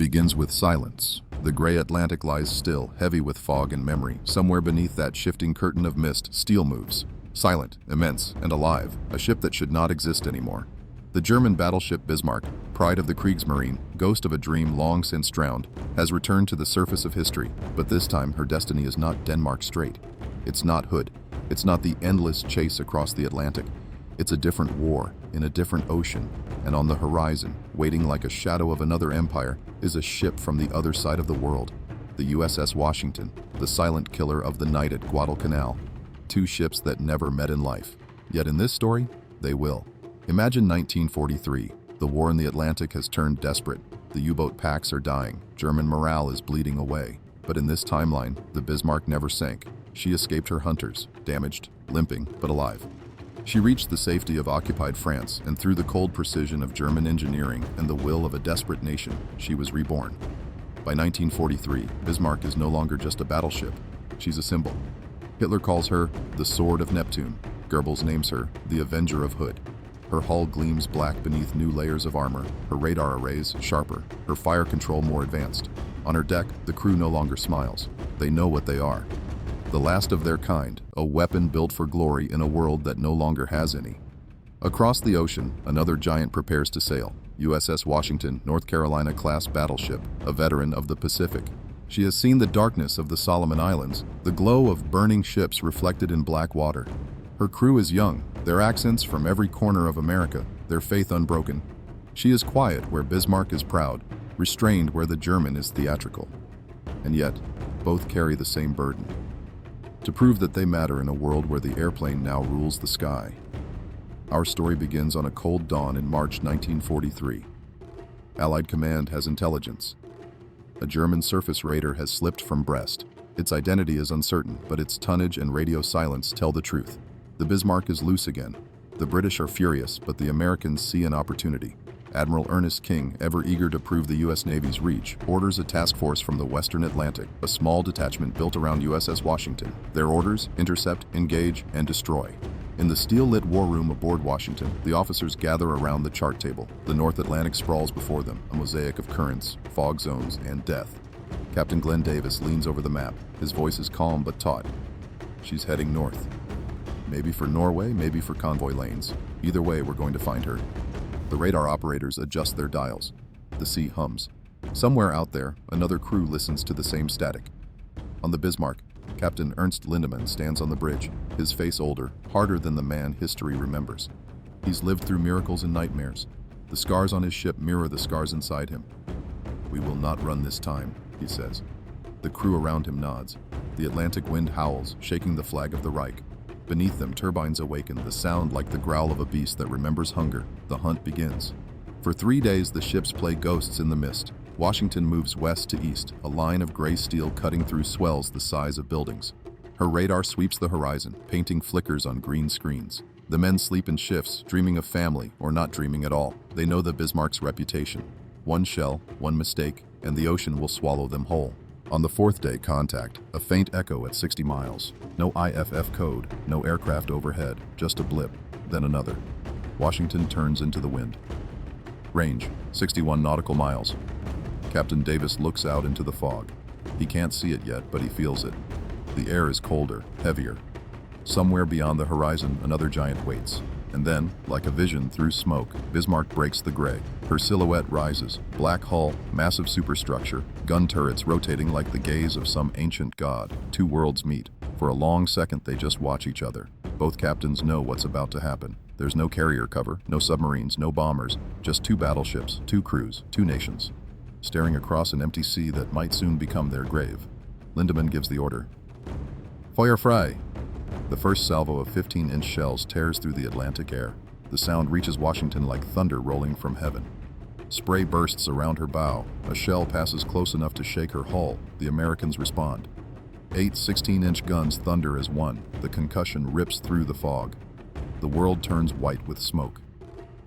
begins with silence. The gray Atlantic lies still, heavy with fog and memory. Somewhere beneath that shifting curtain of mist, steel moves. Silent, immense, and alive, a ship that should not exist anymore. The German battleship Bismarck, pride of the Kriegsmarine, ghost of a dream long since drowned, has returned to the surface of history, but this time her destiny is not Denmark Strait. It's not Hood. It's not the endless chase across the Atlantic. It's a different war, in a different ocean, and on the horizon, waiting like a shadow of another empire, is a ship from the other side of the world. The USS Washington, the silent killer of the night at Guadalcanal. Two ships that never met in life. Yet in this story, they will. Imagine 1943. The war in the Atlantic has turned desperate. The U-boat packs are dying. German morale is bleeding away. But in this timeline, the Bismarck never sank. She escaped her hunters, damaged, limping, but alive. She reached the safety of occupied France, and through the cold precision of German engineering and the will of a desperate nation, she was reborn. By 1943, Bismarck is no longer just a battleship. She's a symbol. Hitler calls her the Sword of Neptune. Goebbels names her the Avenger of Hood. Her hull gleams black beneath new layers of armor, her radar arrays sharper, her fire control more advanced. On her deck, the crew no longer smiles. They know what they are. The last of their kind, a weapon built for glory in a world that no longer has any. Across the ocean, another giant prepares to sail. USS Washington, North Carolina-class battleship, a veteran of the Pacific. She has seen the darkness of the Solomon Islands, the glow of burning ships reflected in black water. Her crew is young, their accents from every corner of America, their faith unbroken. She is quiet where Bismarck is proud, restrained where the German is theatrical. And yet, both carry the same burden. To prove that they matter in a world where the airplane now rules the sky. Our story begins on a cold dawn in March 1943. Allied command has intelligence. A German surface raider has slipped from Brest. Its identity is uncertain, but its tonnage and radio silence tell the truth. The Bismarck is loose again. The British are furious, but the Americans see an opportunity. Admiral Ernest King, ever eager to prove the U.S. Navy's reach, orders a task force from the Western Atlantic, a small detachment built around USS Washington. Their orders: intercept, engage, and destroy. In the steel-lit war room aboard Washington, the officers gather around the chart table. The North Atlantic sprawls before them, a mosaic of currents, fog zones, and death. Captain Glenn Davis leans over the map. His voice is calm but taut. She's heading north. Maybe for Norway, maybe for convoy lanes. Either way, we're going to find her. The radar operators adjust their dials. The sea hums. Somewhere out there, another crew listens to the same static. On the Bismarck, Captain Ernst Lindemann stands on the bridge, his face older, harder than the man history remembers. He's lived through miracles and nightmares. The scars on his ship mirror the scars inside him. "We will not run this time," he says. The crew around him nods. The Atlantic wind howls, shaking the flag of the Reich. Beneath them, turbines awaken, the sound like the growl of a beast that remembers hunger. The hunt begins. For 3 days, the ships play ghosts in the mist. Washington moves west to east, a line of gray steel cutting through swells the size of buildings. Her radar sweeps the horizon, painting flickers on green screens. The men sleep in shifts, dreaming of family, or not dreaming at all. They know the Bismarck's reputation. One shell, one mistake, and the ocean will swallow them whole. On the 4th day, contact, a faint echo at 60 miles. No IFF code, no aircraft overhead, just a blip, then another. Washington turns into the wind. Range, 61 nautical miles. Captain Davis looks out into the fog. He can't see it yet, but he feels it. The air is colder, heavier. Somewhere beyond the horizon, another giant waits. And then, like a vision through smoke, Bismarck breaks the gray. Her silhouette rises, black hull, massive superstructure, gun turrets rotating like the gaze of some ancient god. Two worlds meet. For a long second, they just watch each other. Both captains know what's about to happen. There's no carrier cover, no submarines, no bombers, just two battleships, two crews, two nations, staring across an empty sea that might soon become their grave. Lindemann gives the order. "Feuer frei!" The first salvo of 15-inch shells tears through the Atlantic air. The sound reaches Washington like thunder rolling from heaven. Spray bursts around her bow. A shell passes close enough to shake her hull. The Americans respond. 8 16-inch guns thunder as one. The concussion rips through the fog. The world turns white with smoke.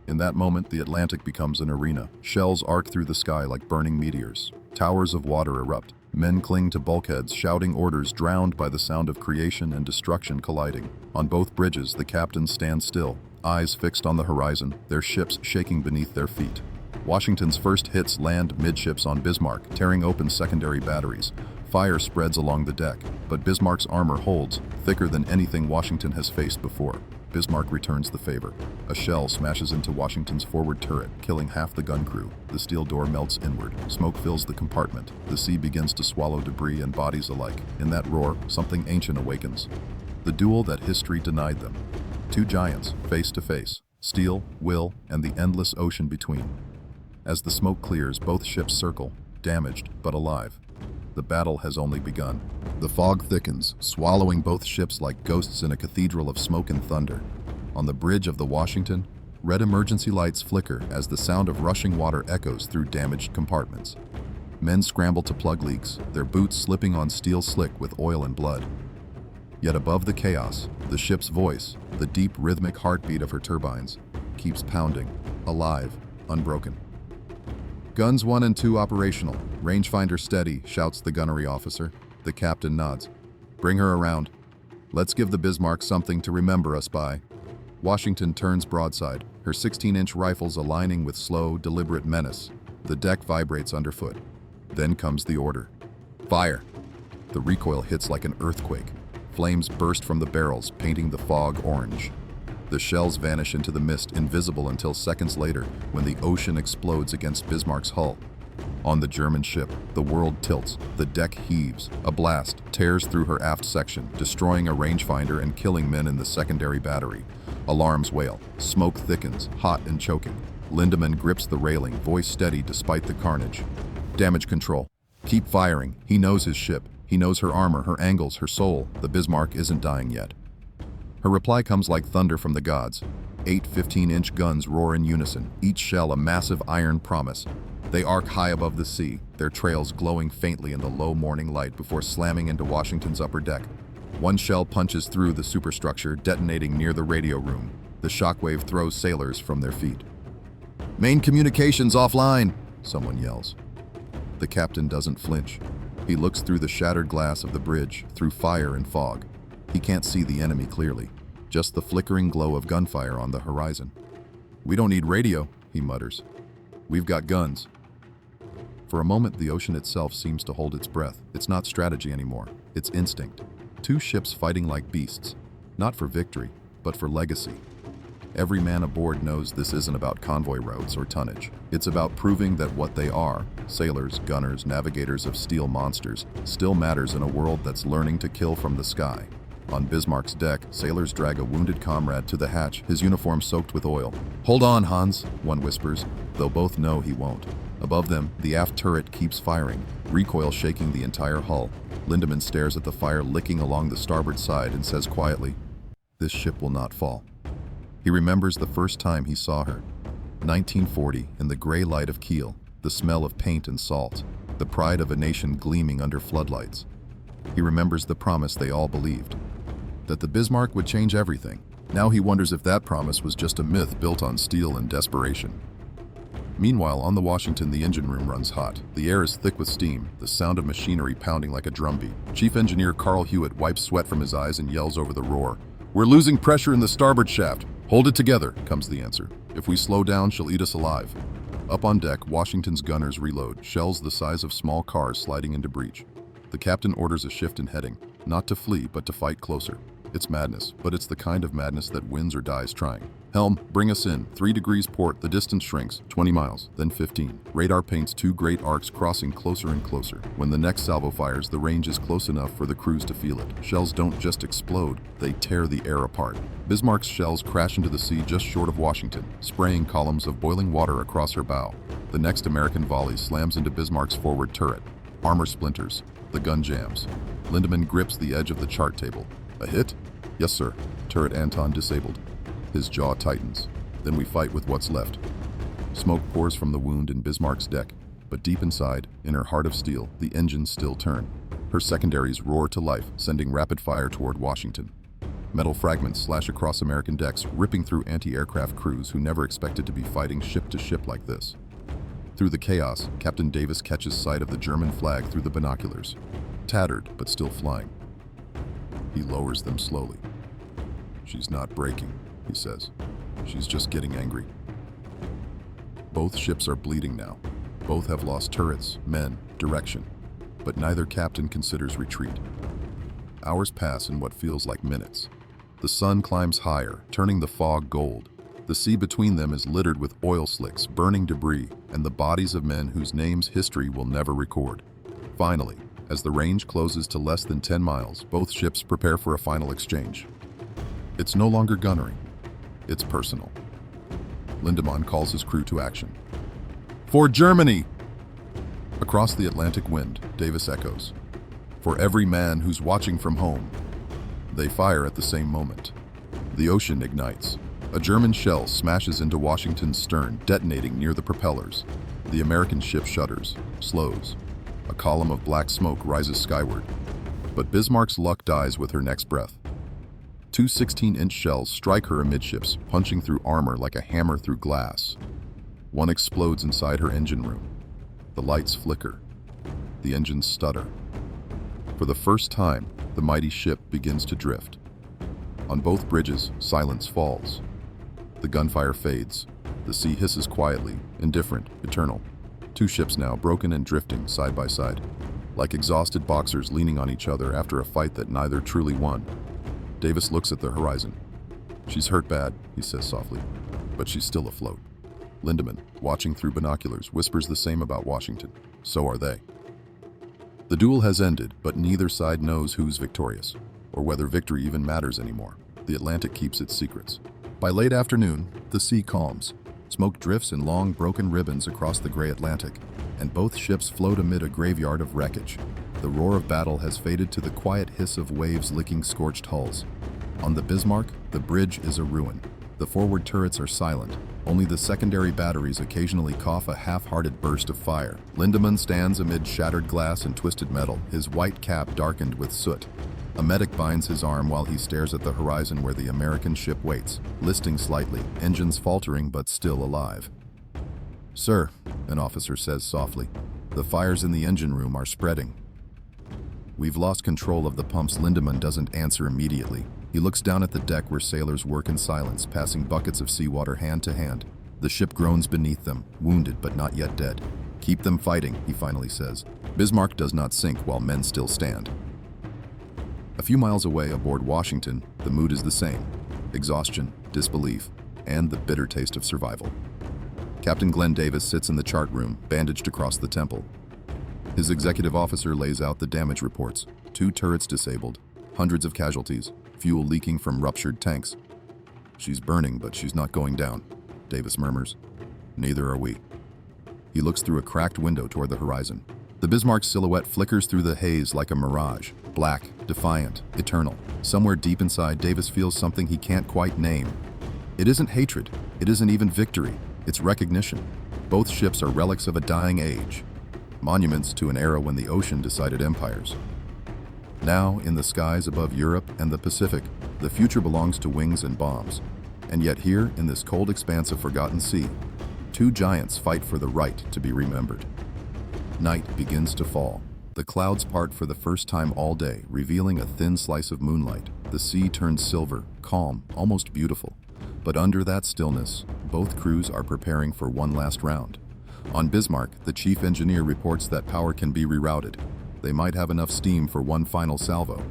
In that moment, the Atlantic becomes an arena. Shells arc through the sky like burning meteors. Towers of water erupt. Men cling to bulkheads, shouting orders drowned by the sound of creation and destruction colliding. On both bridges, the captains stand still, eyes fixed on the horizon, their ships shaking beneath their feet. Washington's first hits land midships on Bismarck, tearing open secondary batteries. Fire spreads along the deck, but Bismarck's armor holds, thicker than anything Washington has faced before. Bismarck returns the favor. A shell smashes into Washington's forward turret, killing half the gun crew. The steel door melts inward. Smoke fills the compartment. The sea begins to swallow debris and bodies alike. In that roar, something ancient awakens. The duel that history denied them. Two giants, face to face. Steel, will, and the endless ocean between. As the smoke clears, both ships circle, damaged but alive. The battle has only begun. The fog thickens, swallowing both ships like ghosts in a cathedral of smoke and thunder. On the bridge of the Washington, red emergency lights flicker as the sound of rushing water echoes through damaged compartments. Men scramble to plug leaks, their boots slipping on steel slick with oil and blood. Yet above the chaos, the ship's voice, the deep rhythmic heartbeat of her turbines, keeps pounding, alive, unbroken. Guns 1 and 2 operational. Rangefinder steady, shouts the gunnery officer. The captain nods. Bring her around. Let's give the Bismarck something to remember us by. Washington turns broadside, her 16-inch rifles aligning with slow, deliberate menace. The deck vibrates underfoot. Then comes the order. Fire! The recoil hits like an earthquake. Flames burst from the barrels, painting the fog orange. The shells vanish into the mist, invisible until seconds later, when the ocean explodes against Bismarck's hull. On the German ship, the world tilts, the deck heaves. A blast tears through her aft section, destroying a rangefinder and killing men in the secondary battery. Alarms wail, smoke thickens, hot and choking. Lindemann grips the railing, voice steady despite the carnage. Damage control. Keep firing. He knows his ship. He knows her armor, her angles, her soul. The Bismarck isn't dying yet. Her reply comes like thunder from the gods. 8 15-inch guns roar in unison, each shell a massive iron promise. They arc high above the sea, their trails glowing faintly in the low morning light before slamming into Washington's upper deck. One shell punches through the superstructure, detonating near the radio room. The shockwave throws sailors from their feet. "Main communications offline!" someone yells. The captain doesn't flinch. He looks through the shattered glass of the bridge, through fire and fog. He can't see the enemy clearly, just the flickering glow of gunfire on the horizon. "We don't need radio," he mutters. "We've got guns." For a moment, the ocean itself seems to hold its breath. It's not strategy anymore, it's instinct. Two ships fighting like beasts, not for victory, but for legacy. Every man aboard knows this isn't about convoy routes or tonnage. It's about proving that what they are, sailors, gunners, navigators of steel monsters, still matters in a world that's learning to kill from the sky. On Bismarck's deck, sailors drag a wounded comrade to the hatch, his uniform soaked with oil. "Hold on, Hans," one whispers, though both know he won't. Above them, the aft turret keeps firing, recoil shaking the entire hull. Lindemann stares at the fire licking along the starboard side and says quietly, "This ship will not fall." He remembers the first time he saw her. 1940, in the gray light of Kiel, the smell of paint and salt, the pride of a nation gleaming under floodlights. He remembers the promise they all believed, that the Bismarck would change everything. Now he wonders if that promise was just a myth built on steel and desperation. Meanwhile, on the Washington, the engine room runs hot. The air is thick with steam, the sound of machinery pounding like a drumbeat. Chief Engineer Carl Hewitt wipes sweat from his eyes and yells over the roar. "We're losing pressure in the starboard shaft. Hold it together," comes the answer. "If we slow down, she'll eat us alive." Up on deck, Washington's gunners reload, shells the size of small cars sliding into breach. The captain orders a shift in heading, not to flee, but to fight closer. It's madness, but it's the kind of madness that wins or dies trying. "Helm, bring us in. 3 degrees port, the distance shrinks. 20 miles, then 15. Radar paints 2 great arcs crossing closer and closer. When the next salvo fires, the range is close enough for the crews to feel it. Shells don't just explode, they tear the air apart." Bismarck's shells crash into the sea just short of Washington, spraying columns of boiling water across her bow. The next American volley slams into Bismarck's forward turret. Armor splinters. The gun jams. Lindemann grips the edge of the chart table. "A hit?" "Yes, sir." Turret Anton disabled. His jaw tightens. Then we fight with what's left. Smoke pours from the wound in Bismarck's deck, but deep inside, in her heart of steel, the engines still turn. Her secondaries roar to life, sending rapid fire toward Washington. Metal fragments slash across American decks, ripping through anti-aircraft crews who never expected to be fighting ship to ship like this. Through the chaos, Captain Davis catches sight of the German flag through the binoculars. Tattered, but still flying. He lowers them slowly. "She's not breaking," he says. "She's just getting angry." Both ships are bleeding now. Both have lost turrets, men, direction. But neither captain considers retreat. Hours pass in what feels like minutes. The sun climbs higher, turning the fog gold. The sea between them is littered with oil slicks, burning debris, and the bodies of men whose names history will never record. Finally, as the range closes to less than 10 miles, both ships prepare for a final exchange. It's no longer gunnery. It's personal. Lindemann calls his crew to action. For Germany! Across the Atlantic wind, Davis echoes. For every man who's watching from home. They fire at the same moment. The ocean ignites. A German shell smashes into Washington's stern, detonating near the propellers. The American ship shudders, slows. A column of black smoke rises skyward. But Bismarck's luck dies with her next breath. Two 16-inch shells strike her amidships, punching through armor like a hammer through glass. One explodes inside her engine room. The lights flicker. The engines stutter. For the first time, the mighty ship begins to drift. On both bridges, silence falls. The gunfire fades. The sea hisses quietly, indifferent, eternal. Two ships now, broken and drifting side by side, like exhausted boxers leaning on each other after a fight that neither truly won. Davis looks at the horizon. She's hurt bad, he says softly, but she's still afloat. Lindemann, watching through binoculars, whispers the same about Washington. So are they. The duel has ended, but neither side knows who's victorious, or whether victory even matters anymore. The Atlantic keeps its secrets. By late afternoon, the sea calms. Smoke drifts in long, broken ribbons across the gray Atlantic, and both ships float amid a graveyard of wreckage. The roar of battle has faded to the quiet hiss of waves licking scorched hulls. On the Bismarck, the bridge is a ruin. The forward turrets are silent. Only the secondary batteries occasionally cough a half-hearted burst of fire. Lindemann stands amid shattered glass and twisted metal, his white cap darkened with soot. A medic binds his arm while he stares at the horizon where the American ship waits, listing slightly, engines faltering but still alive. "Sir," an officer says softly, "the fires in the engine room are spreading." "We've lost control of the pumps." Lindemann doesn't answer immediately. He looks down at the deck where sailors work in silence, passing buckets of seawater hand to hand. The ship groans beneath them, wounded but not yet dead. "Keep them fighting," he finally says. Bismarck does not sink while men still stand. A few miles away aboard Washington, the mood is the same. Exhaustion, disbelief, and the bitter taste of survival. Captain Glenn Davis sits in the chart room, bandaged across the temple. His executive officer lays out the damage reports. 2 turrets disabled, hundreds of casualties, fuel leaking from ruptured tanks. "She's burning, but she's not going down," Davis murmurs. "Neither are we." He looks through a cracked window toward the horizon. The Bismarck's silhouette flickers through the haze like a mirage, black, defiant, eternal. Somewhere deep inside, Davis feels something he can't quite name. It isn't hatred, it isn't even victory, it's recognition. Both ships are relics of a dying age, monuments to an era when the ocean decided empires. Now, in the skies above Europe and the Pacific, the future belongs to wings and bombs. And yet here, in this cold expanse of forgotten sea, 2 giants fight for the right to be remembered. Night begins to fall. The clouds part for the first time all day, revealing a thin slice of moonlight. The sea turns silver, calm, almost beautiful. But under that stillness, both crews are preparing for one last round. On Bismarck, the chief engineer reports that power can be rerouted. They might have enough steam for one final salvo.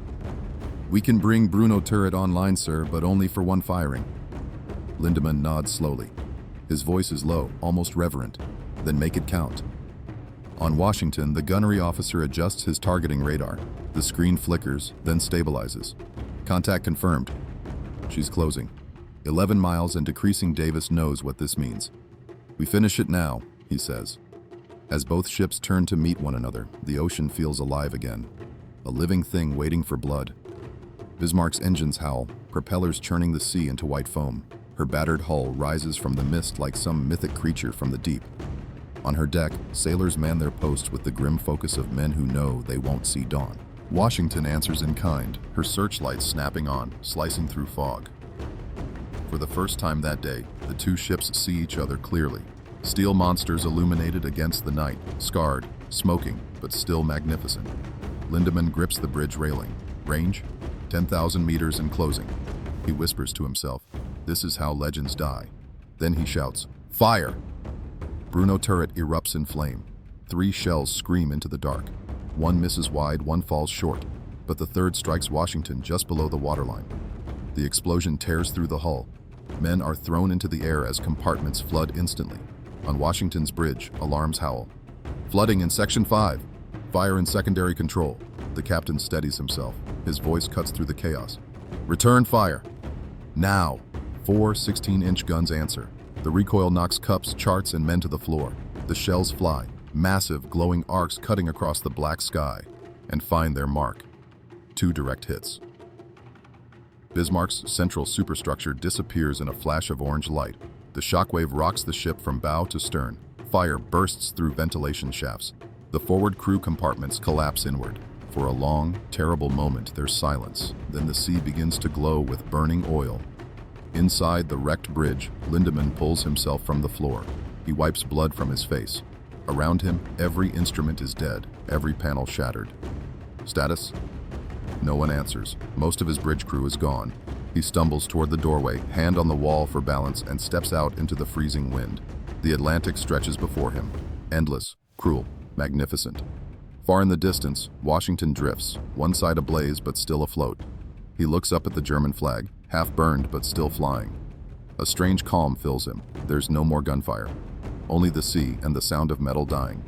"We can bring Bruno turret online, sir, but only for one firing." Lindemann nods slowly. His voice is low, almost reverent. "Then make it count." On Washington, the gunnery officer adjusts his targeting radar. The screen flickers, then stabilizes. "Contact confirmed." She's closing. 11 miles and decreasing. Davis knows what this means. "We finish it now," he says. As both ships turn to meet one another, the ocean feels alive again. A living thing waiting for blood. Bismarck's engines howl, propellers churning the sea into white foam. Her battered hull rises from the mist like some mythic creature from the deep. On her deck, sailors man their posts with the grim focus of men who know they won't see dawn. Washington answers in kind, her searchlights snapping on, slicing through fog. For the first time that day, the 2 ships see each other clearly. Steel monsters illuminated against the night, scarred, smoking, but still magnificent. Lindemann grips the bridge railing. Range? 10,000 meters and closing. He whispers to himself, "This is how legends die." Then he shouts, "Fire!" Bruno turret erupts in flame. 3 shells scream into the dark. One misses wide, one falls short, but the third strikes Washington just below the waterline. The explosion tears through the hull. Men are thrown into the air as compartments flood instantly. On Washington's bridge, alarms howl. Flooding in Section 5. Fire in secondary control. The captain steadies himself. His voice cuts through the chaos. Return fire. Now. 4 16-inch guns answer. The recoil knocks cups, charts, and men to the floor. The shells fly, massive, glowing arcs cutting across the black sky, and find their mark. 2 direct hits. Bismarck's central superstructure disappears in a flash of orange light. The shockwave rocks the ship from bow to stern. Fire bursts through ventilation shafts. The forward crew compartments collapse inward. For a long, terrible moment, there's silence. Then the sea begins to glow with burning oil. Inside the wrecked bridge, Lindemann pulls himself from the floor. He wipes blood from his face. Around him, every instrument is dead, every panel shattered. Status? No one answers. Most of his bridge crew is gone. He stumbles toward the doorway, hand on the wall for balance, and steps out into the freezing wind. The Atlantic stretches before him. Endless, cruel, magnificent. Far in the distance, Washington drifts, one side ablaze but still afloat. He looks up at the German flag, half burned but still flying. A strange calm fills him. There's no more gunfire. Only the sea and the sound of metal dying.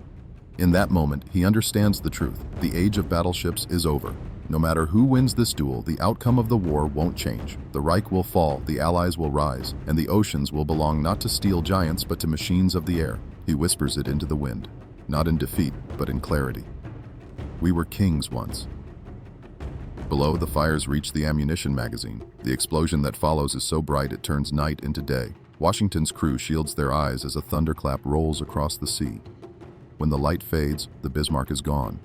In that moment, he understands the truth. The age of battleships is over. No matter who wins this duel, the outcome of the war won't change. The Reich will fall, the Allies will rise, and the oceans will belong not to steel giants but to machines of the air. He whispers it into the wind, not in defeat, but in clarity. We were kings once. Below, the fires reach the ammunition magazine. The explosion that follows is so bright it turns night into day. Washington's crew shields their eyes as a thunderclap rolls across the sea. When the light fades, the Bismarck is gone.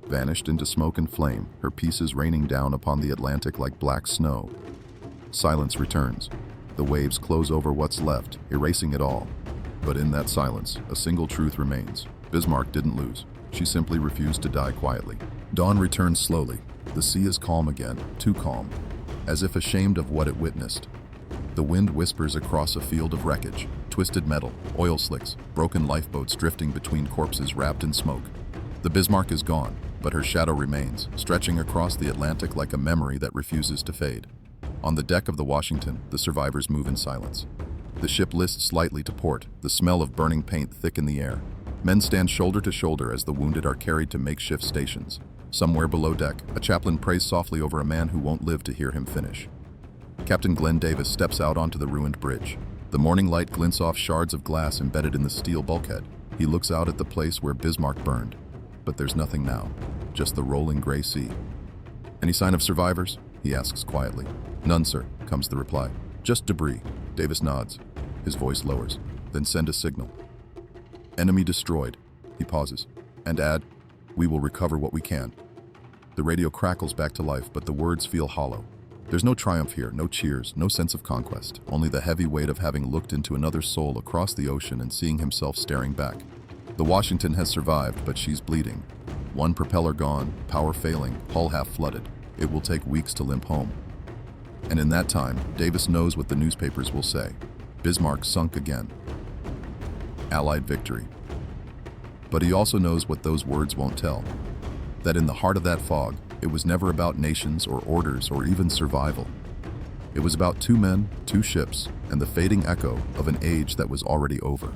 Vanished into smoke and flame, her pieces raining down upon the Atlantic like black snow. Silence returns. The waves close over what's left, erasing it all. But in that silence, a single truth remains. Bismarck didn't lose. She simply refused to die quietly. Dawn returns slowly. The sea is calm again, too calm, as if ashamed of what it witnessed. The wind whispers across a field of wreckage, twisted metal, oil slicks, broken lifeboats drifting between corpses wrapped in smoke. The Bismarck is gone, but her shadow remains, stretching across the Atlantic like a memory that refuses to fade. On the deck of the Washington, the survivors move in silence. The ship lists slightly to port, the smell of burning paint thick in the air. Men stand shoulder to shoulder as the wounded are carried to makeshift stations. Somewhere below deck, a chaplain prays softly over a man who won't live to hear him finish. Captain Glenn Davis steps out onto the ruined bridge. The morning light glints off shards of glass embedded in the steel bulkhead. He looks out at the place where Bismarck burned. But there's nothing now, just the rolling gray sea. Any sign of survivors? He asks quietly. None, sir, comes the reply. Just debris. Davis nods. His voice lowers. Then send a signal. Enemy destroyed. He pauses. And add, we will recover what we can. The radio crackles back to life, but the words feel hollow. There's no triumph here, no cheers, no sense of conquest, only the heavy weight of having looked into another soul across the ocean and seeing himself staring back. The Washington has survived, but she's bleeding. One propeller gone, power failing, hull half flooded. It will take weeks to limp home. And in that time, Davis knows what the newspapers will say. Bismarck sunk again. Allied victory. But he also knows what those words won't tell. That in the heart of that fog, it was never about nations or orders or even survival. It was about 2 men, 2 ships, and the fading echo of an age that was already over.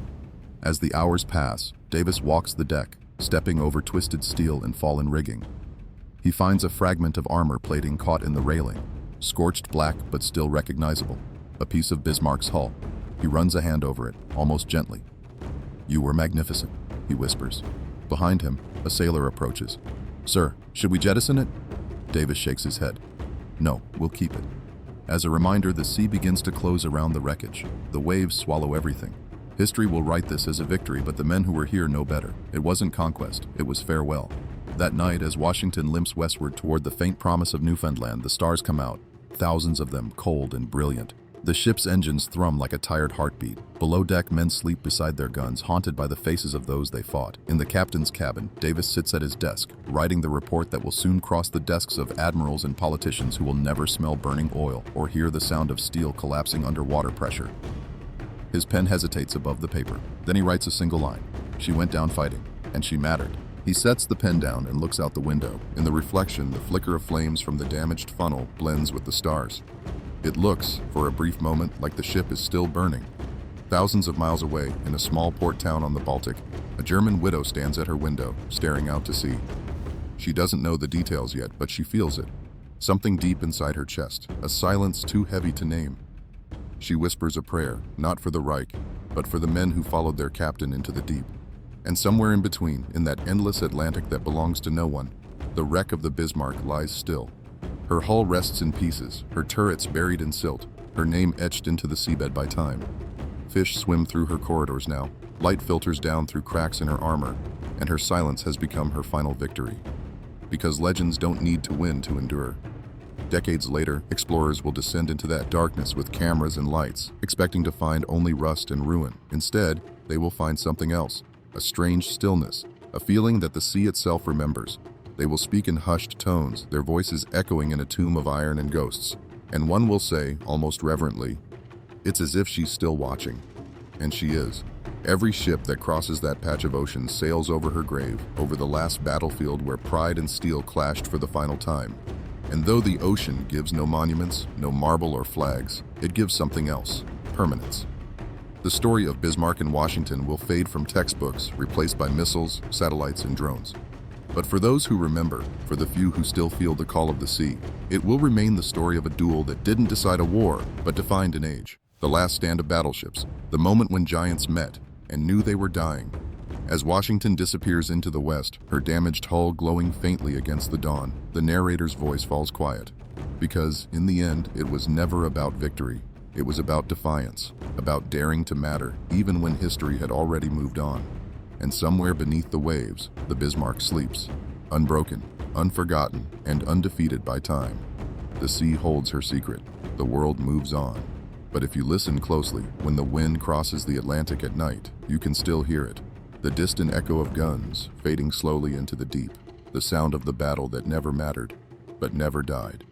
As the hours pass, Davis walks the deck, stepping over twisted steel and fallen rigging. He finds a fragment of armor plating caught in the railing, scorched black but still recognizable, a piece of Bismarck's hull. He runs a hand over it, almost gently. You were magnificent, he whispers. Behind him, a sailor approaches. Sir, should we jettison it? Davis shakes his head. No, we'll keep it. As a reminder, the sea begins to close around the wreckage. The waves swallow everything. History will write this as a victory, but the men who were here know better. It wasn't conquest, it was farewell. That night, as Washington limps westward toward the faint promise of Newfoundland, the stars come out, thousands of them, cold and brilliant. The ship's engines thrum like a tired heartbeat. Below deck, men sleep beside their guns, haunted by the faces of those they fought. In the captain's cabin, Davis sits at his desk, writing the report that will soon cross the desks of admirals and politicians who will never smell burning oil or hear the sound of steel collapsing under water pressure. His pen hesitates above the paper. Then he writes a single line. She went down fighting, and she mattered. He sets the pen down and looks out the window. In the reflection, the flicker of flames from the damaged funnel blends with the stars. It looks, for a brief moment, like the ship is still burning. Thousands of miles away, in a small port town on the Baltic, a German widow stands at her window, staring out to sea. She doesn't know the details yet, but she feels it. Something deep inside her chest, a silence too heavy to name. She whispers a prayer, not for the Reich, but for the men who followed their captain into the deep. And somewhere in between, in that endless Atlantic that belongs to no one, the wreck of the Bismarck lies still. Her hull rests in pieces, her turrets buried in silt, her name etched into the seabed by time. Fish swim through her corridors now, light filters down through cracks in her armor, and her silence has become her final victory. Because legends don't need to win to endure. Decades later, explorers will descend into that darkness with cameras and lights, expecting to find only rust and ruin. Instead, they will find something else. A strange stillness, a feeling that the sea itself remembers. They will speak in hushed tones, their voices echoing in a tomb of iron and ghosts. And one will say, almost reverently, "It's as if she's still watching." And she is. Every ship that crosses that patch of ocean sails over her grave, over the last battlefield where pride and steel clashed for the final time. And though the ocean gives no monuments, no marble or flags, it gives something else, permanence. The story of Bismarck and Washington will fade from textbooks, replaced by missiles, satellites, and drones. But for those who remember, for the few who still feel the call of the sea, it will remain the story of a duel that didn't decide a war, but defined an age. The last stand of battleships, the moment when giants met and knew they were dying. As Washington disappears into the west, her damaged hull glowing faintly against the dawn, the narrator's voice falls quiet. Because, in the end, it was never about victory. It was about defiance, about daring to matter, even when history had already moved on. And somewhere beneath the waves, the Bismarck sleeps, unbroken, unforgotten, and undefeated by time. The sea holds her secret. The world moves on. But if you listen closely, when the wind crosses the Atlantic at night, you can still hear it. The distant echo of guns, fading slowly into the deep. The sound of the battle that never mattered, but never died.